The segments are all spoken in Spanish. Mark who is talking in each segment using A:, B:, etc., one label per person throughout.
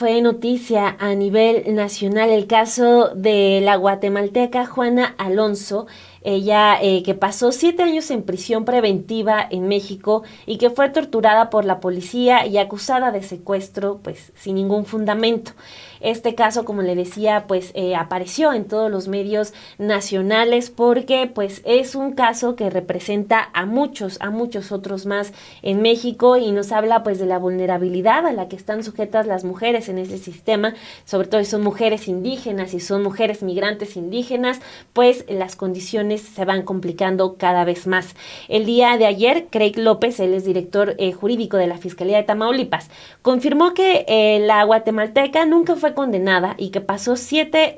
A: fue noticia a nivel nacional el caso de la guatemalteca Juana Alonso, ella que pasó 7 años en prisión preventiva en México y que fue torturada por la policía y acusada de secuestro, pues sin ningún fundamento. Este caso, como le decía, pues apareció en todos los medios nacionales porque pues es un caso que representa a muchos otros más en México y nos habla pues de la vulnerabilidad a la que están sujetas las mujeres en ese sistema, sobre todo si son mujeres indígenas y son mujeres migrantes indígenas, pues las condiciones se van complicando cada vez más. El día de ayer, Craig López, él es director jurídico de la Fiscalía de Tamaulipas, confirmó que la guatemalteca nunca fue condenada y que pasó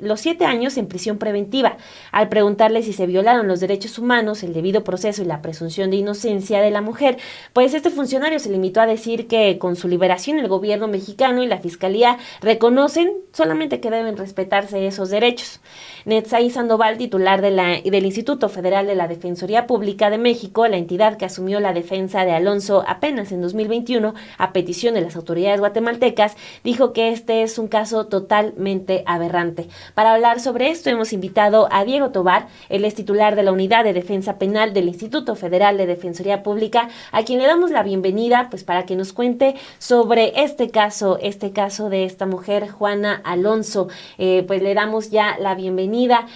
A: los 7 años en prisión preventiva. Al preguntarle si se violaron los derechos humanos, el debido proceso y la presunción de inocencia de la mujer, pues este funcionario se limitó a decir que con su liberación el gobierno mexicano y la Fiscalía reconocen solamente que deben respetarse esos derechos. Netzaí Sandoval, titular del Instituto Federal de la Defensoría Pública de México, la entidad que asumió la defensa de Alonso apenas en 2021 a petición de las autoridades guatemaltecas, dijo que este es un caso totalmente aberrante. Para hablar sobre esto hemos invitado a Diego Tobar, él es titular de la Unidad de Defensa Penal del Instituto Federal de Defensoría Pública, a quien le damos la bienvenida pues para que nos cuente sobre este caso de esta mujer, Juana Alonso. Pues le damos ya la bienvenida.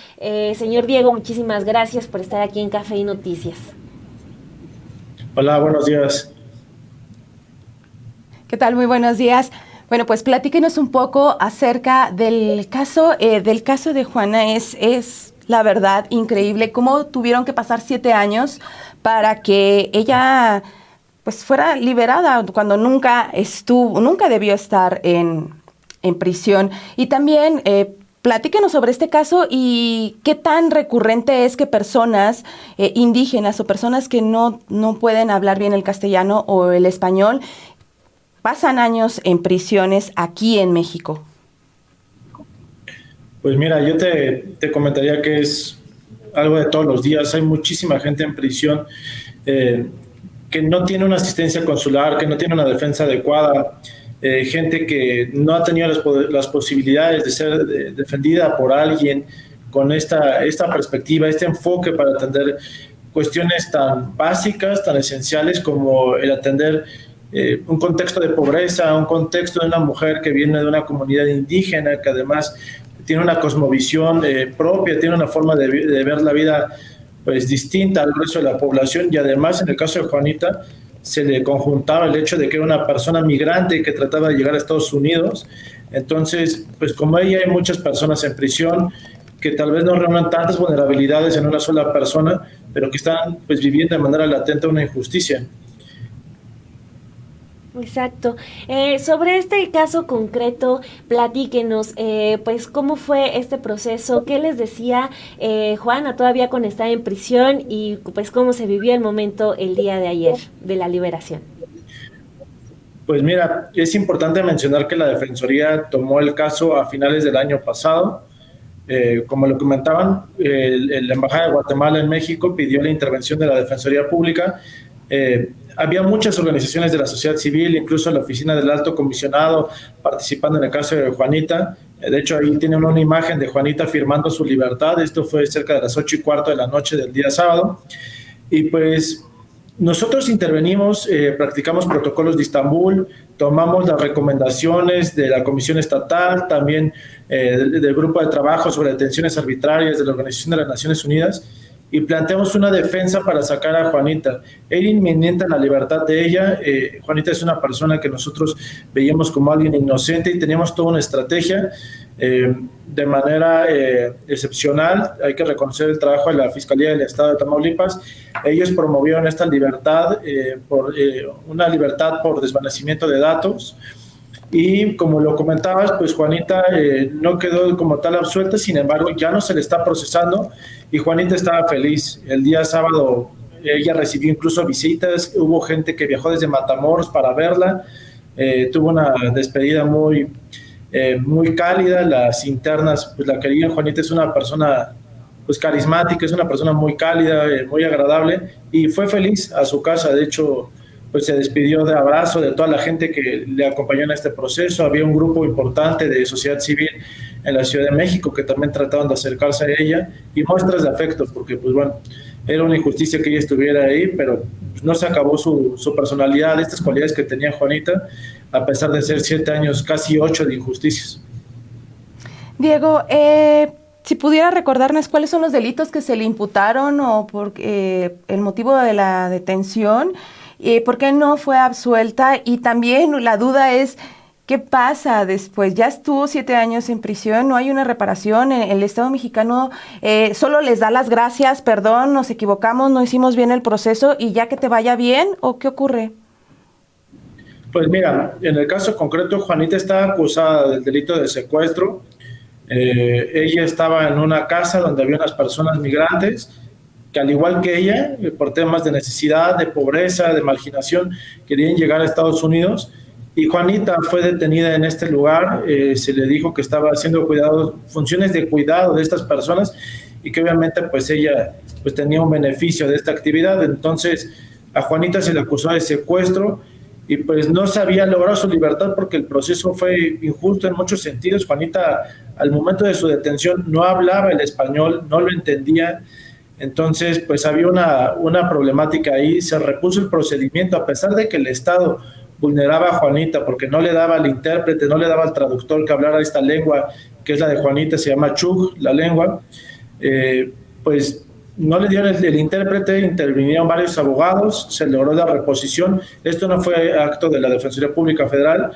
A: Señor Diego, muchísimas gracias por estar aquí en Café y Noticias.
B: Hola, buenos días.
C: ¿Qué tal? Muy buenos días. Bueno, pues platíquenos un poco acerca del caso de Juana. Es la verdad increíble cómo tuvieron que pasar 7 años para que ella pues fuera liberada cuando nunca debió estar en prisión. Y también platíquenos sobre este caso y qué tan recurrente es que personas indígenas o personas que no pueden hablar bien el castellano o el español pasan años en prisiones aquí en México.
B: Pues mira, yo te comentaría que es algo de todos los días. Hay muchísima gente en prisión que no tiene una asistencia consular, que no tiene una defensa adecuada, gente que no ha tenido las posibilidades de ser defendida por alguien con esta perspectiva, este enfoque para atender cuestiones tan básicas, tan esenciales como el atender un contexto de pobreza, un contexto de una mujer que viene de una comunidad indígena, que además tiene una cosmovisión propia, tiene una forma de ver la vida pues distinta al resto de la población, y además en el caso de Juanita se le conjuntaba el hecho de que era una persona migrante que trataba de llegar a Estados Unidos. Entonces, pues como ella, hay muchas personas en prisión que tal vez no reúnan tantas vulnerabilidades en una sola persona, pero que están pues viviendo de manera latente una injusticia.
A: Exacto. Sobre este caso concreto, platíquenos, pues, cómo fue este proceso, qué les decía Juana todavía cuando estaba en prisión y pues cómo se vivió el momento el día de ayer de la liberación.
B: Pues mira, es importante mencionar que la Defensoría tomó el caso a finales del año pasado. Como lo comentaban, la Embajada de Guatemala en México pidió la intervención de la Defensoría Pública. Había muchas organizaciones de la sociedad civil, incluso la Oficina del Alto Comisionado, participando en el caso de Juanita. De hecho, ahí tienen una imagen de Juanita firmando su libertad. Esto fue cerca de las 8:15 de la noche del día sábado. Y pues nosotros intervenimos, practicamos protocolos de Estambul, tomamos las recomendaciones de la Comisión Estatal, también del Grupo de Trabajo sobre Detenciones Arbitrarias de la Organización de las Naciones Unidas, y planteamos una defensa para sacar a Juanita. Era inminente la libertad de ella. Juanita es una persona que nosotros veíamos como alguien inocente y teníamos toda una estrategia de manera excepcional. Hay que reconocer el trabajo de la Fiscalía del Estado de Tamaulipas. Ellos promovieron esta libertad, una libertad por desvanecimiento de datos. Y como lo comentabas, pues Juanita no quedó como tal absuelta, sin embargo ya no se le está procesando y Juanita estaba feliz. El día sábado ella recibió incluso visitas, hubo gente que viajó desde Matamoros para verla, tuvo una despedida muy cálida. Las internas pues la querían. Juanita es una persona pues carismática, es una persona muy cálida, muy agradable, y fue feliz a su casa. De hecho, pues se despidió de abrazo de toda la gente que le acompañó en este proceso. Había un grupo importante de sociedad civil en la Ciudad de México que también trataban de acercarse a ella y muestras de afecto, porque pues bueno, era una injusticia que ella estuviera ahí, pero no se acabó su personalidad, estas cualidades que tenía Juanita, a pesar de ser 7 años, casi 8 de injusticias.
C: Diego, si pudiera recordarnos cuáles son los delitos que se le imputaron o por el motivo de la detención, por qué no fue absuelta, y también la duda es, ¿qué pasa después? Ya estuvo 7 años en prisión, no hay una reparación, el Estado mexicano solo les da las gracias, perdón, nos equivocamos, no hicimos bien el proceso y ya que te vaya bien, ¿o qué ocurre?
B: Pues mira, en el caso concreto, Juanita está acusada del delito de secuestro. Ella estaba en una casa donde había unas personas migrantes que, al igual que ella, por temas de necesidad, de pobreza, de marginación, querían llegar a Estados Unidos. Y Juanita fue detenida en este lugar. Se le dijo que estaba haciendo funciones de cuidado de estas personas y que obviamente pues ella pues tenía un beneficio de esta actividad. Entonces a Juanita se le acusó de secuestro y pues no se había logrado su libertad porque el proceso fue injusto en muchos sentidos. Juanita, al momento de su detención, no hablaba el español, no lo entendía. Entonces pues había una problemática ahí. Se repuso el procedimiento a pesar de que el Estado vulneraba a Juanita porque no le daba al intérprete, no le daba al traductor que hablara esta lengua, que es la de Juanita, se llama Chug, la lengua. Pues no le dieron el intérprete, intervinieron varios abogados, se logró la reposición. Esto no fue acto de la Defensoría Pública Federal.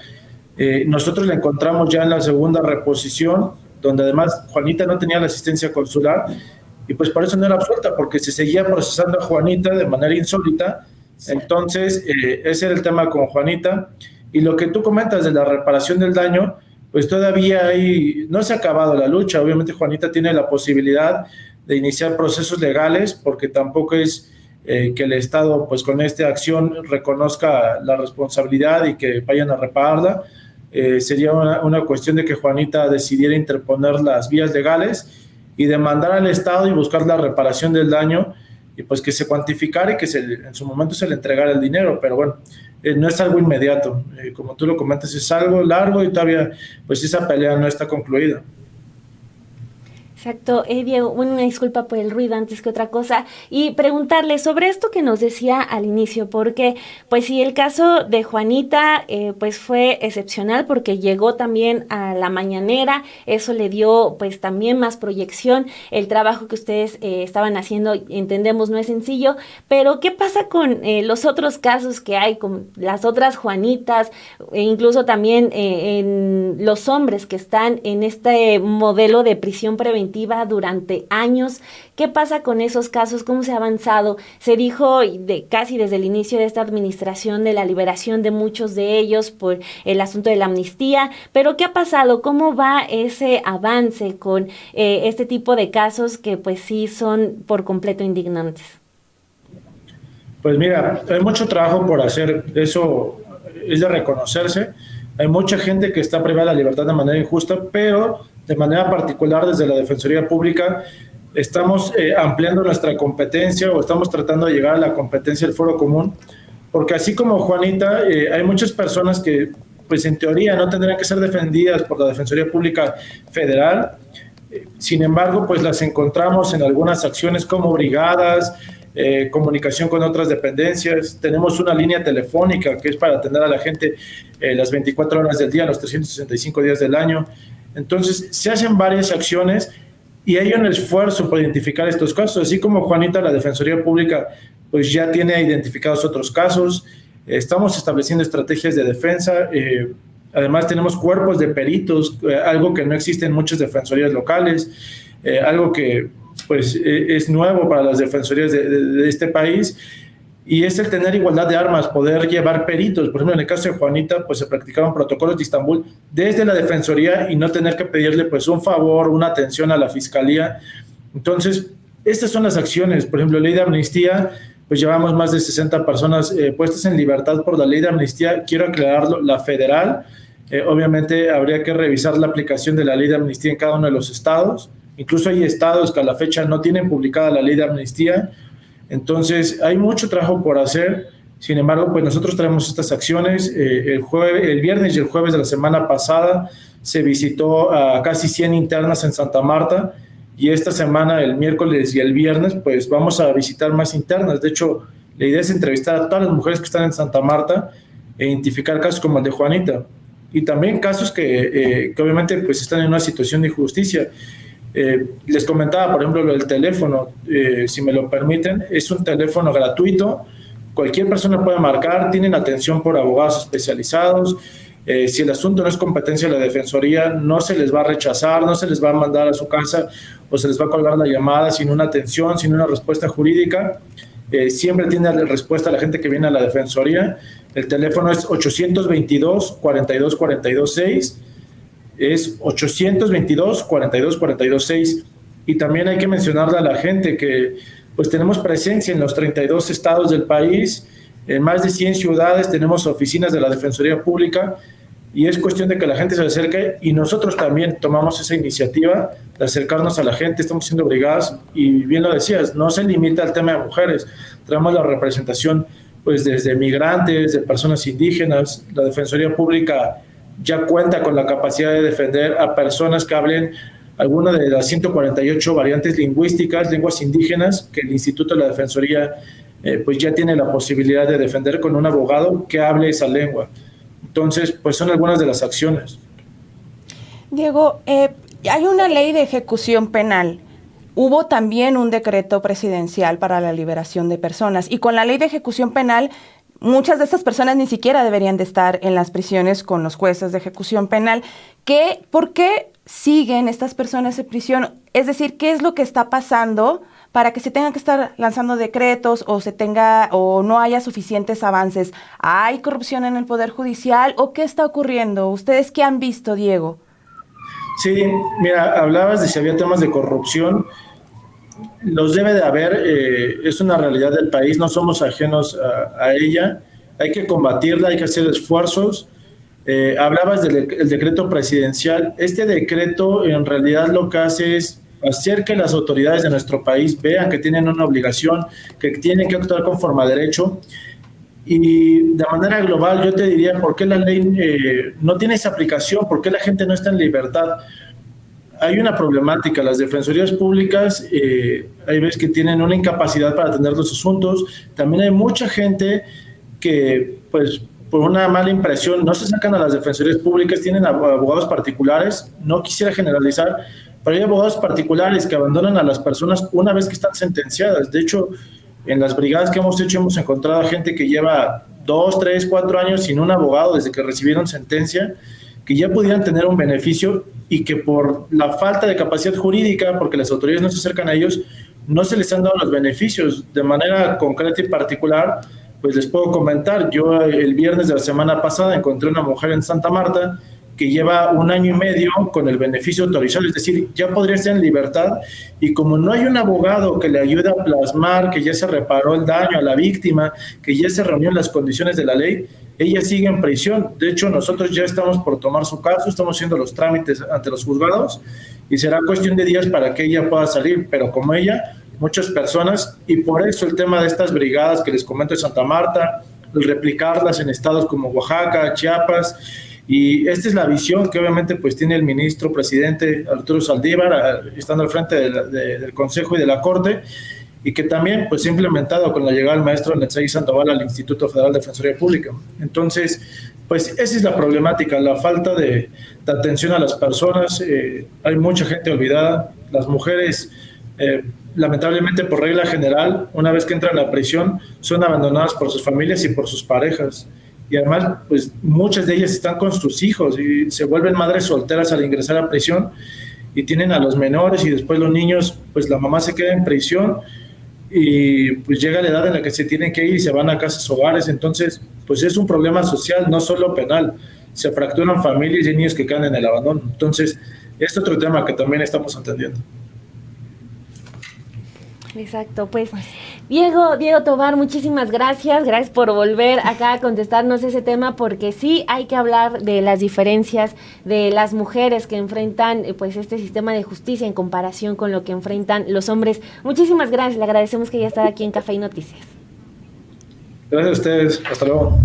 B: Nosotros la encontramos ya en la segunda reposición, donde además Juanita no tenía la asistencia consular, y pues por eso no era absuelta, porque se seguía procesando a Juanita de manera insólita. Entonces, ese era el tema con Juanita. Y lo que tú comentas de la reparación del daño, pues todavía no se ha acabado la lucha. Obviamente Juanita tiene la posibilidad de iniciar procesos legales, porque tampoco es que el Estado pues con esta acción reconozca la responsabilidad y que vayan a repararla. Sería una cuestión de que Juanita decidiera interponer las vías legales y demandar al Estado y buscar la reparación del daño, y pues que se cuantificara y que en su momento se le entregara el dinero. Pero bueno, no es algo inmediato, como tú lo comentas, es algo largo y todavía pues esa pelea no está concluida.
A: Exacto, Diego, una disculpa por el ruido antes que otra cosa, y preguntarle sobre esto que nos decía al inicio, porque pues sí, el caso de Juanita pues fue excepcional porque llegó también a la mañanera, eso le dio pues también más proyección. El trabajo que ustedes estaban haciendo, entendemos, no es sencillo, pero ¿qué pasa con los otros casos que hay, con las otras Juanitas, e incluso también en los hombres que están en este modelo de prisión preventiva durante años? ¿Qué pasa con esos casos? ¿Cómo se ha avanzado? Se dijo casi desde el inicio de esta administración de la liberación de muchos de ellos por el asunto de la amnistía, pero ¿qué ha pasado? ¿Cómo va ese avance con este tipo de casos que pues sí son por completo indignantes?
B: Pues mira, hay mucho trabajo por hacer, eso es de reconocerse. Hay mucha gente que está privada de la libertad de manera injusta, pero de manera particular desde la Defensoría Pública estamos ampliando nuestra competencia, o estamos tratando de llegar a la competencia del Foro Común, porque así como Juanita, hay muchas personas que pues en teoría no tendrían que ser defendidas por la Defensoría Pública Federal. Sin embargo, pues las encontramos en algunas acciones como brigadas, comunicación con otras dependencias. Tenemos una línea telefónica que es para atender a la gente las 24 horas del día, los 365 días del año. Entonces, se hacen varias acciones y hay un esfuerzo por identificar estos casos. Así como Juanita, la Defensoría Pública pues ya tiene identificados otros casos. Estamos estableciendo estrategias de defensa. Además, tenemos cuerpos de peritos, algo que no existe en muchas defensorías locales, algo que pues es nuevo para las defensorías de este país. Y es el tener igualdad de armas, poder llevar peritos. Por ejemplo, en el caso de Juanita, pues se practicaron protocolos de Istambul desde la Defensoría y no tener que pedirle pues un favor, una atención a la Fiscalía. Entonces, estas son las acciones. Por ejemplo, ley de amnistía, pues llevamos más de 60 personas puestas en libertad por la ley de amnistía. Quiero aclararlo, la federal. Obviamente habría que revisar la aplicación de la ley de amnistía en cada uno de los estados. Incluso hay estados que a la fecha no tienen publicada la ley de amnistía. Entonces, hay mucho trabajo por hacer. Sin embargo, pues nosotros traemos estas acciones. El viernes y el jueves de la semana pasada se visitó a casi 100 internas en Santa Marta, y esta semana, el miércoles y el viernes, pues vamos a visitar más internas. De hecho, la idea es entrevistar a todas las mujeres que están en Santa Marta e identificar casos como el de Juanita, y también casos que obviamente pues están en una situación de injusticia. Les comentaba, por ejemplo, lo del teléfono, si me lo permiten, es un teléfono gratuito. Cualquier persona puede marcar, tienen atención por abogados especializados. Si el asunto no es competencia de la Defensoría, no se les va a rechazar, no se les va a mandar a su casa o se les va a colgar la llamada sin una atención, sin una respuesta jurídica. Siempre tiene respuesta a la gente que viene a la Defensoría. El teléfono es 822-42-42-6. Es 822-42-42-6. Y también hay que mencionarle a la gente que pues tenemos presencia en los 32 estados del país, en más de 100 ciudades tenemos oficinas de la Defensoría Pública, y es cuestión de que la gente se acerque, y nosotros también tomamos esa iniciativa de acercarnos a la gente. Estamos siendo brigadas, y bien lo decías, no se limita al tema de mujeres, traemos la representación pues desde migrantes, de personas indígenas. La Defensoría Pública ya cuenta con la capacidad de defender a personas que hablen alguna de las 148 variantes lingüísticas, lenguas indígenas, que el Instituto de la Defensoría pues ya tiene la posibilidad de defender con un abogado que hable esa lengua. Entonces, pues son algunas de las acciones.
C: Diego, hay una ley de ejecución penal. Hubo también un decreto presidencial para la liberación de personas, y con la ley de ejecución penal, muchas de estas personas ni siquiera deberían de estar en las prisiones con los jueces de ejecución penal. ¿Por qué siguen estas personas en prisión? Es decir, ¿qué es lo que está pasando para que se tengan que estar lanzando decretos o no haya suficientes avances? ¿Hay corrupción en el Poder Judicial o qué está ocurriendo? ¿Ustedes qué han visto, Diego?
B: Sí, mira, hablabas de si había temas de corrupción. Los debe de haber, es una realidad del país, no somos ajenos a ella. Hay que combatirla, hay que hacer esfuerzos. Hablabas del decreto presidencial. Este decreto en realidad lo que hace es hacer que las autoridades de nuestro país vean que tienen una obligación, que tienen que actuar conforme a derecho. Y de manera global yo te diría por qué la ley no tiene esa aplicación, por qué la gente no está en libertad. Hay una problemática, las defensorías públicas hay veces que tienen una incapacidad para atender los asuntos. También hay mucha gente que pues por una mala impresión no se sacan a las defensorías públicas, tienen abogados particulares. No quisiera generalizar, pero hay abogados particulares que abandonan a las personas una vez que están sentenciadas. De hecho, en las brigadas que hemos hecho hemos encontrado a gente que lleva 2, 3, 4 años sin un abogado desde que recibieron sentencia, que ya pudieran tener un beneficio y que por la falta de capacidad jurídica, porque las autoridades no se acercan a ellos, no se les han dado los beneficios. De manera concreta y particular, pues les puedo comentar, yo el viernes de la semana pasada encontré una mujer en Santa Marta que lleva 1 año y medio con el beneficio autorizado, es decir, ya podría estar en libertad, y como no hay un abogado que le ayude a plasmar que ya se reparó el daño a la víctima, que ya se reunió en las condiciones de la ley, ella sigue en prisión. De hecho, nosotros ya estamos por tomar su caso, estamos haciendo los trámites ante los juzgados y será cuestión de días para que ella pueda salir, pero como ella, muchas personas, y por eso el tema de estas brigadas que les comento de Santa Marta, el replicarlas en estados como Oaxaca, Chiapas. Y esta es la visión que obviamente pues tiene el ministro presidente Arturo Saldívar, estando al frente del Consejo y de la Corte, y que también pues ha implementado con la llegada del maestro Netzai Sandoval al Instituto Federal de Defensoría Pública. Entonces, pues esa es la problemática, la falta de atención a las personas. Hay mucha gente olvidada. Las mujeres, lamentablemente por regla general, una vez que entran a la prisión, son abandonadas por sus familias y por sus parejas. Y además, pues muchas de ellas están con sus hijos y se vuelven madres solteras al ingresar a prisión y tienen a los menores, y después los niños, pues la mamá se queda en prisión y pues llega la edad en la que se tienen que ir y se van a casas hogares. Entonces, pues es un problema social, no solo penal. Se fracturan familias y niños que quedan en el abandono. Entonces, es otro tema que también estamos atendiendo.
A: Exacto, pues Diego Tovar, muchísimas gracias por volver acá a contestarnos ese tema, porque sí hay que hablar de las diferencias de las mujeres que enfrentan pues este sistema de justicia en comparación con lo que enfrentan los hombres. Muchísimas gracias, le agradecemos que haya estado aquí en Café y Noticias.
B: Gracias a ustedes. Hasta luego.